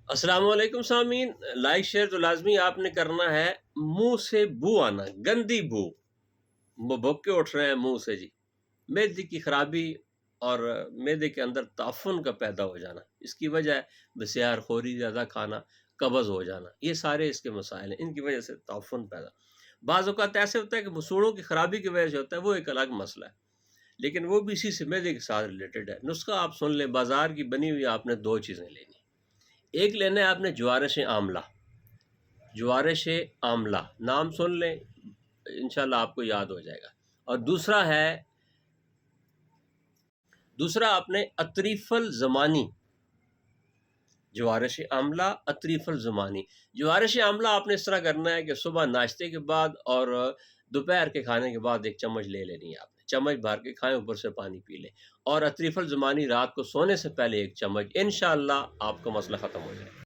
السلام علیکم سامعین، لائک شیئر تو لازمی آپ نے کرنا ہے۔ منہ سے بو آنا، گندی بو، وہ بھوک کے اٹھ رہے ہیں منہ سے جی، معدے کی خرابی اور معدے کے اندر تعفن کا پیدا ہو جانا، اس کی وجہ ہے بسیار خوری، زیادہ کھانا، قبض ہو جانا، یہ سارے اس کے مسائل ہیں، ان کی وجہ سے تعفن پیدا۔ بعض اوقات ایسے ہوتا ہے کہ مسوڑوں کی خرابی کی وجہ سے ہوتا ہے، وہ ایک الگ مسئلہ ہے، لیکن وہ بھی اسی سے معدے کے ساتھ ریلیٹڈ ہے۔ نسخہ آپ سن لیں، بازار کی بنی ہوئی آپ نے دو چیزیں لینی، ایک لینا ہے آپ نے جوارش آملہ، جوارش آملہ نام سن لیں، انشاءاللہ آپ کو یاد ہو جائے گا، اور دوسرا آپ نے اطریف الزمانی، جوارش آملہ اطریف الزمانی۔ جوارش آملہ آپ نے اس طرح کرنا ہے کہ صبح ناشتے کے بعد اور دوپہر کے کھانے کے بعد ایک چمچ لے لینی ہے آپ نے، چمچ بھر کے کھائیں، اوپر سے پانی پی لیں، اور اطریف الزمانی رات کو سونے سے پہلے ایک چمچ، انشاءاللہ آپ کا مسئلہ ختم ہو جائے گا۔